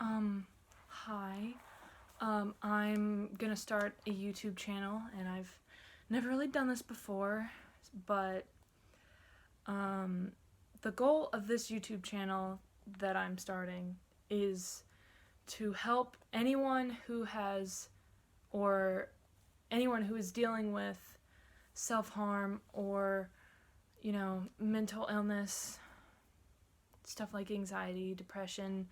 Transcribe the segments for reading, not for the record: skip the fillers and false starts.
Hi. I'm gonna start a YouTube channel, and I've never really done this before, but the goal of this YouTube channel that I'm starting is to help anyone who has, or anyone who is dealing with self-harm or, mental illness, stuff like anxiety, depression,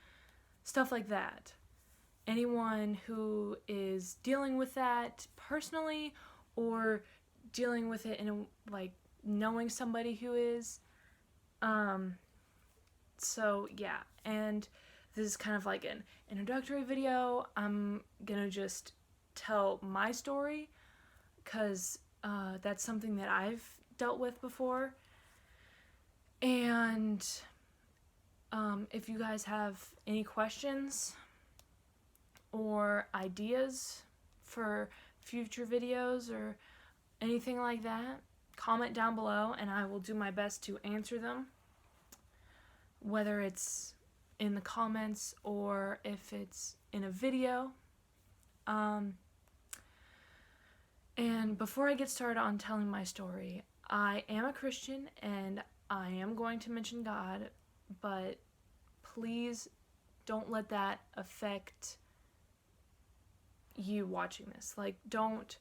stuff like that. Anyone who is dealing with that personally or dealing with it in knowing somebody who is. So yeah, and this is kind of like an introductory video. I'm gonna just tell my story because that's something that I've dealt with before. And if you guys have any questions or ideas for future videos or anything like that, comment down below and I will do my best to answer them, whether it's in the comments or if it's in a video. And before I get started on telling my story, I am a Christian and I am going to mention God, but please don't let that affect you watching this. Don't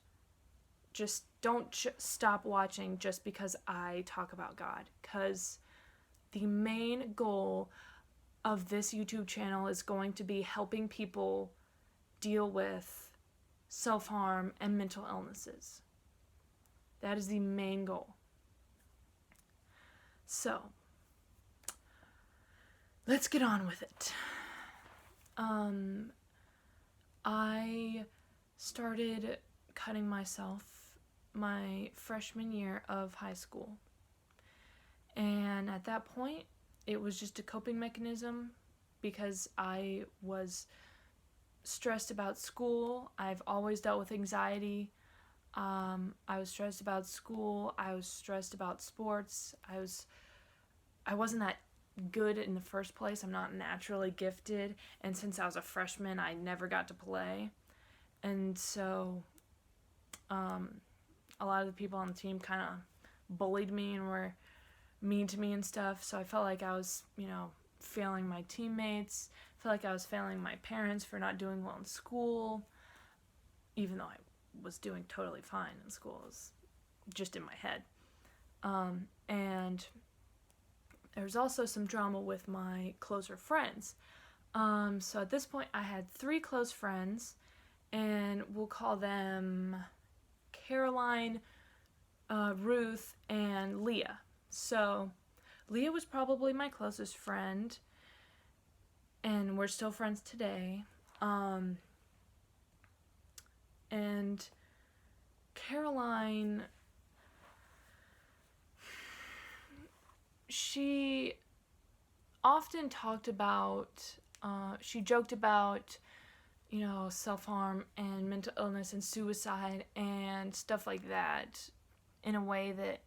stop watching just because I talk about God, because the main goal of this YouTube channel is going to be helping people deal with self-harm and mental illnesses. That is the main goal. So, let's get on with it. I started cutting myself my freshman year of high school. And at that point, it was just a coping mechanism because I was stressed about school. I've always dealt with anxiety. I was stressed about school. I was stressed about sports. I wasn't that good in the first place. I'm not naturally gifted, and since I was a freshman, I never got to play. And so a lot of the people on the team kind of bullied me and were mean to me and stuff, so I felt like I was, failing my teammates. I felt like I was failing my parents for not doing well in school, even though I was doing totally fine in school. It was just in my head. And there was also some drama with my closer friends. So at this point, I had 3 close friends, and we'll call them Caroline, Ruth, and Leah. So Leah was probably my closest friend, and we're still friends today. And Caroline, she often talked about, she joked about, self-harm and mental illness and suicide and stuff like that in a way that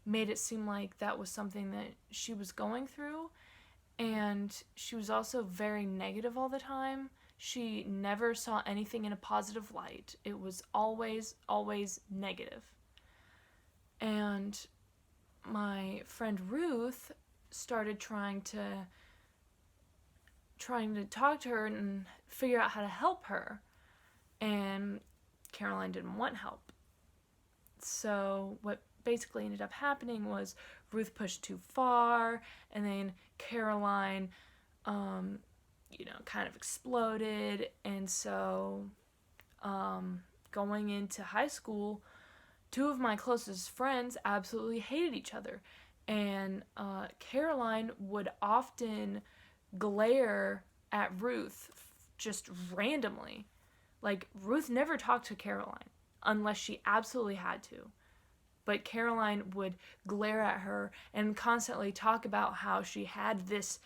made it seem like that was something that she was going through. And she was also very negative all the time. She never saw anything in a positive light. It was always, always negative. And my friend Ruth started trying to talk to her and figure out how to help her. And Caroline didn't want help. So what basically ended up happening was Ruth pushed too far, and then Caroline, kind of exploded. And so, going into high school, 2 of my closest friends absolutely hated each other. And Caroline would often glare at Ruth just randomly. Ruth never talked to Caroline unless she absolutely had to. But Caroline would glare at her and constantly talk about how she had this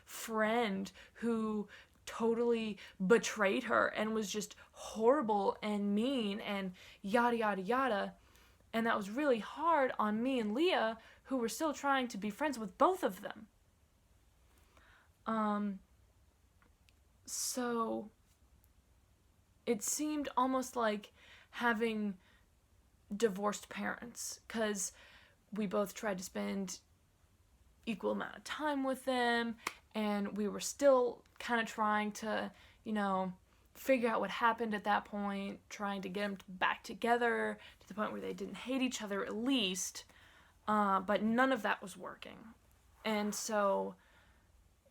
friend who totally betrayed her and was just horrible and mean and yada yada yada. And that was really hard on me and Leah, who were still trying to be friends with both of them. So it seemed almost like having divorced parents, because we both tried to spend equal amount of time with them, and we were still kind of trying to, figure out what happened at that point, trying to get them back together to the point where they didn't hate each other at least, but none of that was working. And so,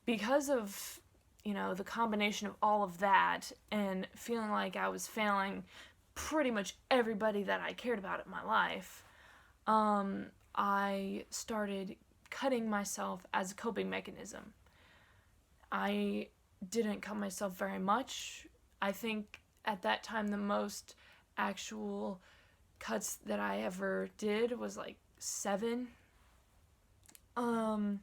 because of, the combination of all of that and feeling like I was failing pretty much everybody that I cared about in my life, I started cutting myself as a coping mechanism. I didn't cut myself very much. I think at that time the most actual cuts that I ever did was like 7. And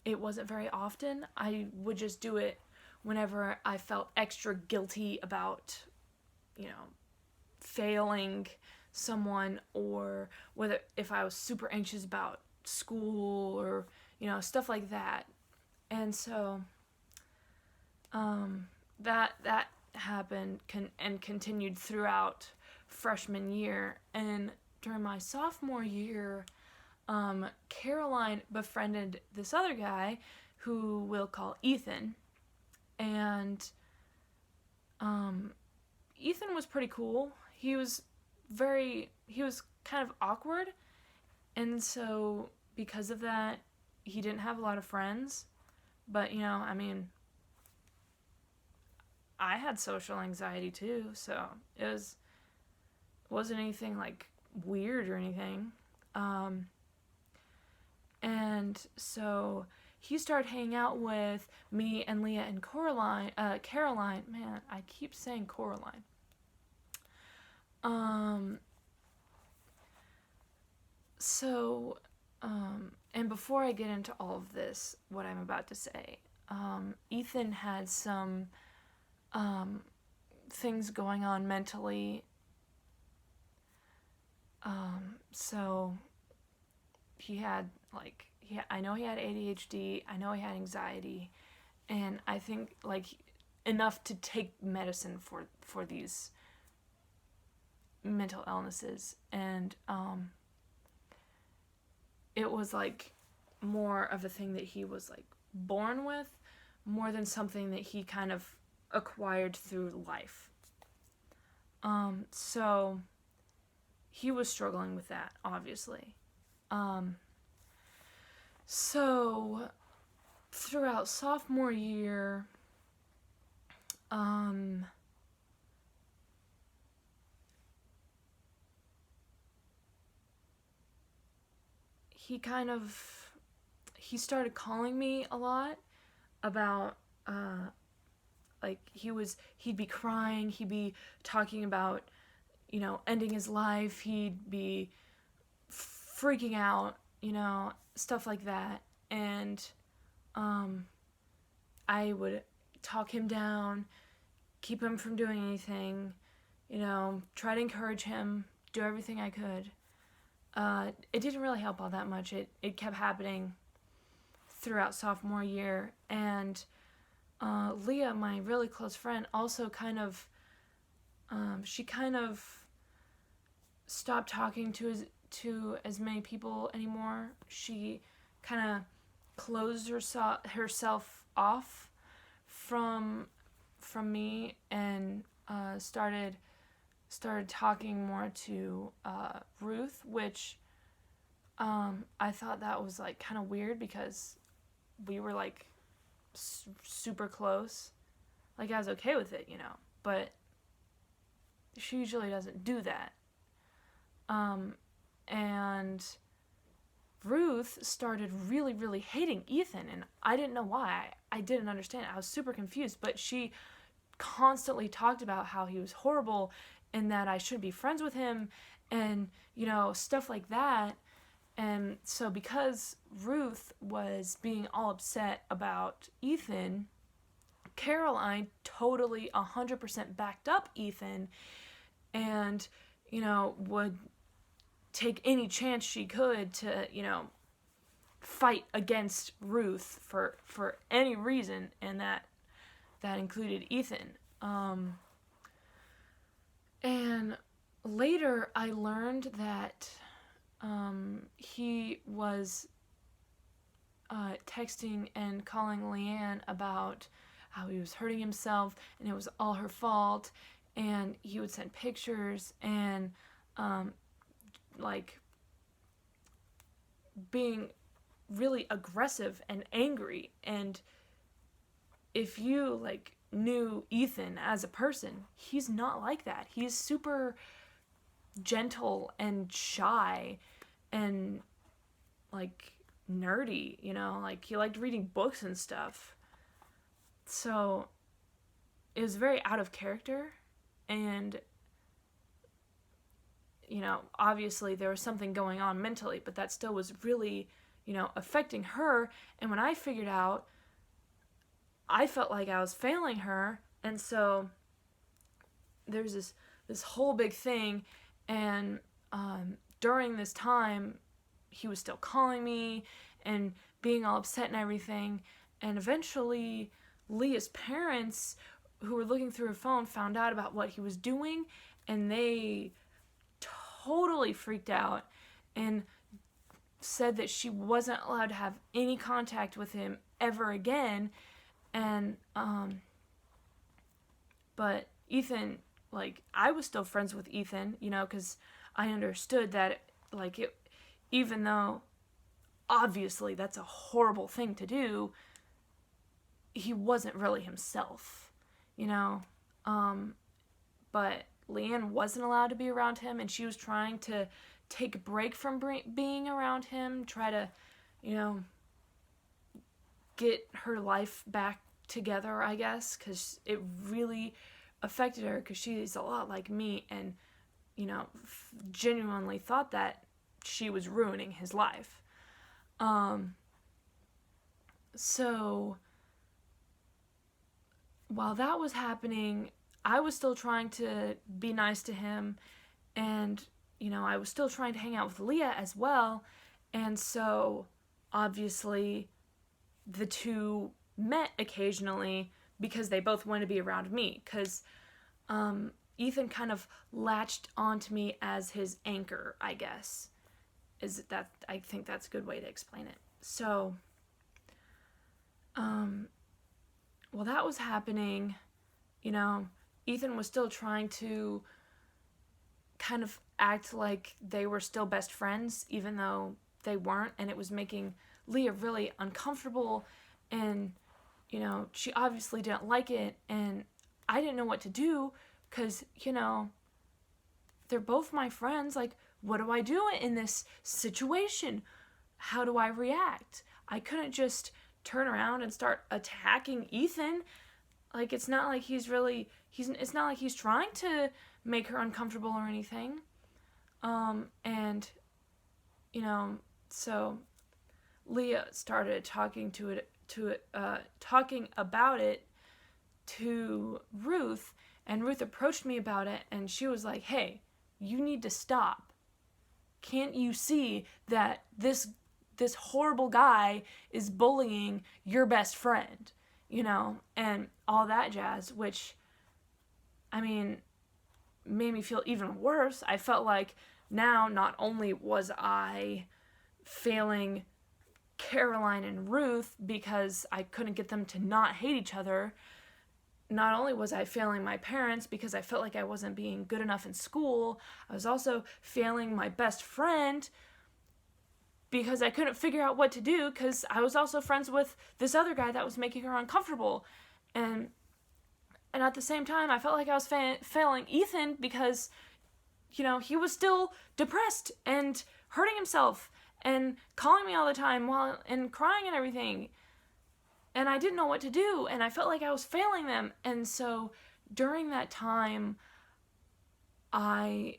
it wasn't very often. I would just do it whenever I felt extra guilty about, failing someone, or whether if I was super anxious about school, or stuff like that. And so that happened and continued throughout freshman year. And during my sophomore year, Caroline befriended this other guy who we'll call Ethan. And Ethan was pretty cool. He was kind of awkward, and so because of that, he didn't have a lot of friends. But I had social anxiety too, so it wasn't anything like weird or anything. And so he started hanging out with me and Leah and Caroline. Man, I keep saying Coraline. And before I get into all of this, what I'm about to say, Ethan had some things going on mentally. So he had I know he had ADHD, I know he had anxiety, and I think enough to take medicine for these mental illnesses. And it was more of a thing that he was born with, more than something that he kind of acquired through life. So he was struggling with that, obviously. So throughout sophomore year, he started calling me a lot about he'd be crying, he'd be talking about ending his life, he'd be freaking out, stuff like that. And I would talk him down, keep him from doing anything, try to encourage him, do everything I could. It didn't really help all that much. It kept happening throughout sophomore year. And Leah, my really close friend, also she kind of stopped talking to as many people anymore. She kind of closed herself off from me, and started talking more to Ruth, which I thought that was kind of weird, because we were super close. I was okay with it, but she usually doesn't do that. And Ruth started really, really hating Ethan, and I didn't know why. I didn't understand. I was super confused, but she constantly talked about how he was horrible and that I shouldn't be friends with him, and, stuff like that. And so because Ruth was being all upset about Ethan, Caroline totally 100% backed up Ethan, and, would take any chance she could to, fight against Ruth for any reason, and that included Ethan. And later I learned that he was texting and calling Leanne about how he was hurting himself and it was all her fault, and he would send pictures and like being really aggressive and angry. And if you like knew Ethan as a person, he's not like that. He's super gentle and shy and like nerdy, you know, like he liked reading books and stuff. So it was very out of character, and you know, obviously there was something going on mentally, but that still was really, you know, affecting her. And when I figured out, I felt like I was failing her, and so there's this whole big thing. And during this time, he was still calling me and being all upset and everything. And eventually, Leah's parents, who were looking through her phone, found out about what he was doing, and they totally freaked out and said that she wasn't allowed to have any contact with him ever again. And but Ethan, like, I was still friends with Ethan, you know, because I understood that, like, it, even though obviously that's a horrible thing to do, he wasn't really himself, you know. But Leanne wasn't allowed to be around him, and she was trying to take a break from being around him, try to, you know, get her life back together, I guess, because it really affected her, because she's a lot like me, and, you know, genuinely thought that she was ruining his life. So while that was happening, I was still trying to be nice to him, and, you know, I was still trying to hang out with Leah as well. And so obviously the two met occasionally because they both wanted to be around me, because Ethan kind of latched onto me as his anchor, I guess. I think that's a good way to explain it. So while that was happening, you know, Ethan was still trying to kind of act like they were still best friends, even though they weren't, and it was making Leah really uncomfortable, and, you know, she obviously didn't like it, and I didn't know what to do, because, you know, they're both my friends. Like, what do I do in this situation? How do I react? I couldn't just turn around and start attacking Ethan. Like, it's not like it's not like he's trying to make her uncomfortable or anything. And, you know, so Leah started talking about it to Ruth, and Ruth approached me about it, and she was like, "Hey, you need to stop. Can't you see that this horrible guy is bullying your best friend?" You know, and all that jazz, which, I mean, made me feel even worse. I felt like now not only was I failing Caroline and Ruth because I couldn't get them to not hate each other, not only was I failing my parents because I felt like I wasn't being good enough in school, I was also failing my best friend because I couldn't figure out what to do, because I was also friends with this other guy that was making her uncomfortable. And at the same time, I felt like I was failing Ethan because, you know, he was still depressed and hurting himself and calling me all the time and crying and everything. And I didn't know what to do, and I felt like I was failing them. And so during that time, I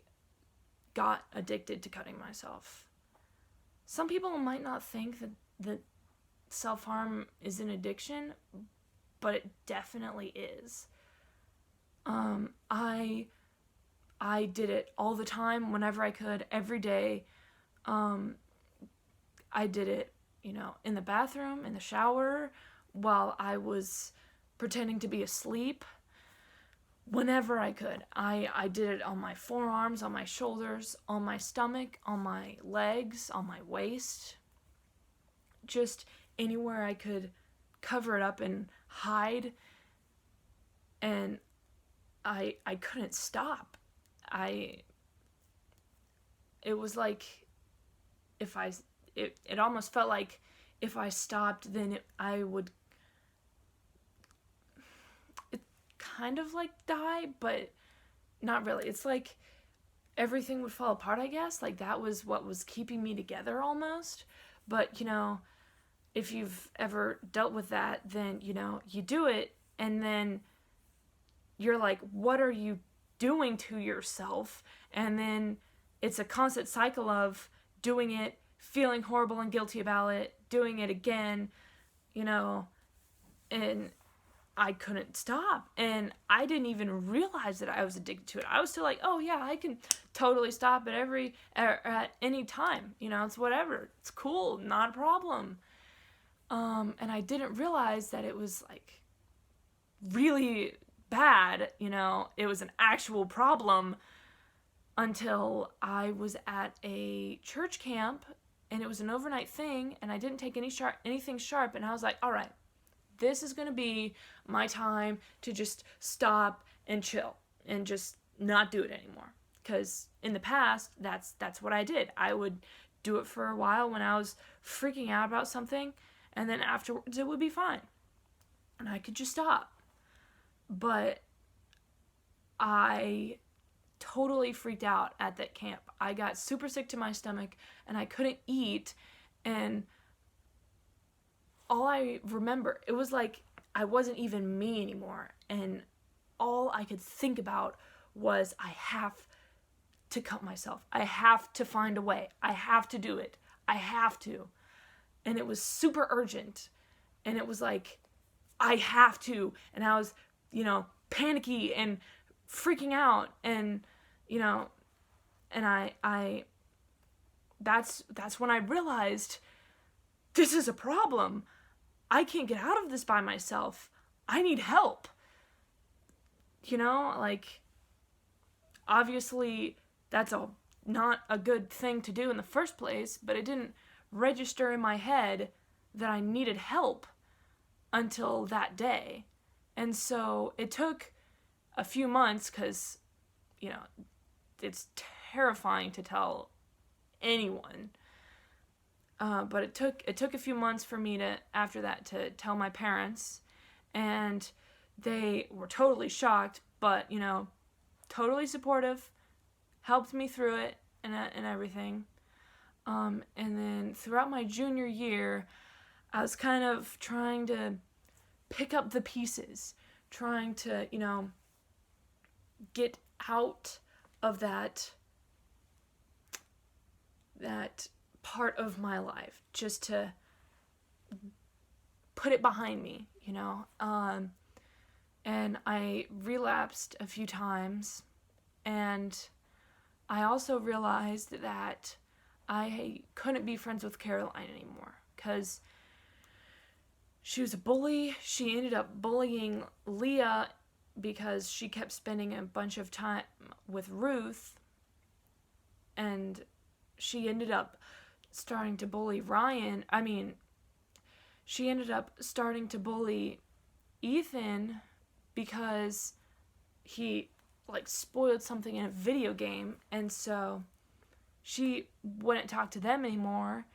got addicted to cutting myself. Some people might not think that self-harm is an addiction, but it definitely is. I did it all the time, whenever I could, every day. I did it, in the bathroom, in the shower, while I was pretending to be asleep. Whenever I could. I did it on my forearms, on my shoulders, on my stomach, on my legs, on my waist. Just anywhere I could cover it up and hide. And I couldn't stop. It was like it almost felt like if I stopped, then I would kind of like die, but not really. It's like everything would fall apart, I guess. Like that was what was keeping me together almost. But, if you've ever dealt with that, then, you do it and then you're like, what are you doing to yourself? And then it's a constant cycle of doing it, feeling horrible and guilty about it, doing it again, and I couldn't stop. And I didn't even realize that I was addicted to it. I was still like, oh yeah, I can totally stop at any time. It's whatever. It's cool. Not a problem. And I didn't realize that it was like really bad. It was an actual problem until I was at a church camp and it was an overnight thing and I didn't take anything sharp. And I was like, all right, this is going to be my time to just stop and chill and just not do it anymore. Because in the past, that's what I did. I would do it for a while when I was freaking out about something, and then afterwards it would be fine. And I could just stop. But I totally freaked out at that camp. I got super sick to my stomach, and I couldn't eat, and all I remember, it was like I wasn't even me anymore. And all I could think about was I have to cut myself. I have to find a way. I have to do it. I have to. And it was super urgent. And it was like, I have to. And I was, panicky and freaking out. And, and I that's when I realized this is a problem. I can't get out of this by myself. I need help. Obviously that's not a good thing to do in the first place, but it didn't register in my head that I needed help until that day. And so it took a few months because, it's terrifying to tell anyone. But it took a few months for me after that to tell my parents, and they were totally shocked, but totally supportive, helped me through it and everything. And then throughout my junior year, I was kind of trying to pick up the pieces, trying to get out of that part of my life, just to put it behind me, and I relapsed a few times, and I also realized that I couldn't be friends with Caroline anymore, because she was a bully. She ended up bullying Leah because she kept spending a bunch of time with Ruth, and she ended up starting to bully Ryan. She ended up starting to bully Ethan because he spoiled something in a video game, and so she wouldn't talk to them anymore.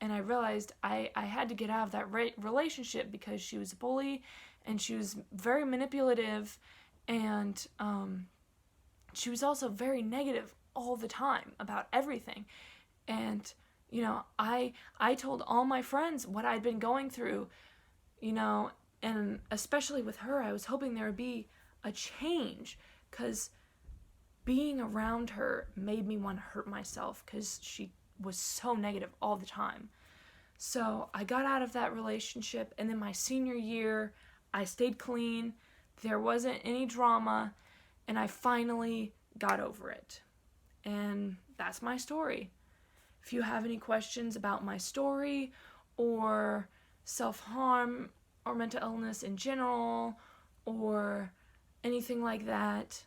And I realized I had to get out of that relationship because she was a bully and she was very manipulative, and she was also very negative all the time about everything. And I told all my friends what I'd been going through, and especially with her, I was hoping there would be a change, because being around her made me want to hurt myself because she was so negative all the time. So I got out of that relationship, and then my senior year, I stayed clean. There wasn't any drama, and I finally got over it. And that's my story. If you have any questions about my story or self-harm or mental illness in general or anything like that,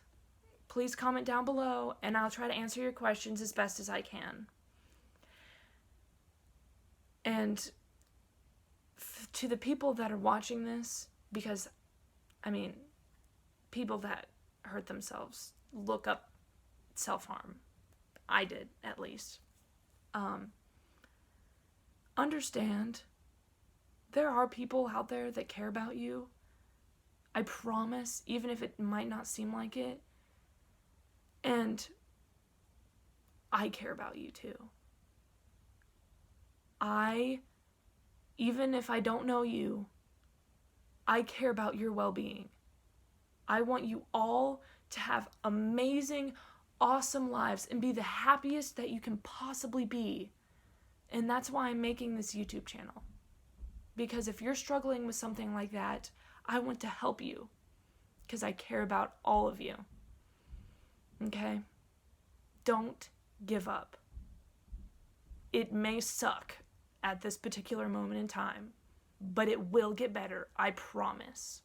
please comment down below and I'll try to answer your questions as best as I can. And to the people that are watching this, because, I mean, people that hurt themselves look up self-harm. I did, at least. Understand, there are people out there that care about you. I promise, even if it might not seem like it. And I care about you too. Even if I don't know you, I care about your well-being. I want you all to have amazing, awesome lives and be the happiest that you can possibly be. And that's why I'm making this YouTube channel. Because if you're struggling with something like that, I want to help you. Because I care about all of you. Okay? Don't give up. It may suck at this particular moment in time, but it will get better, I promise.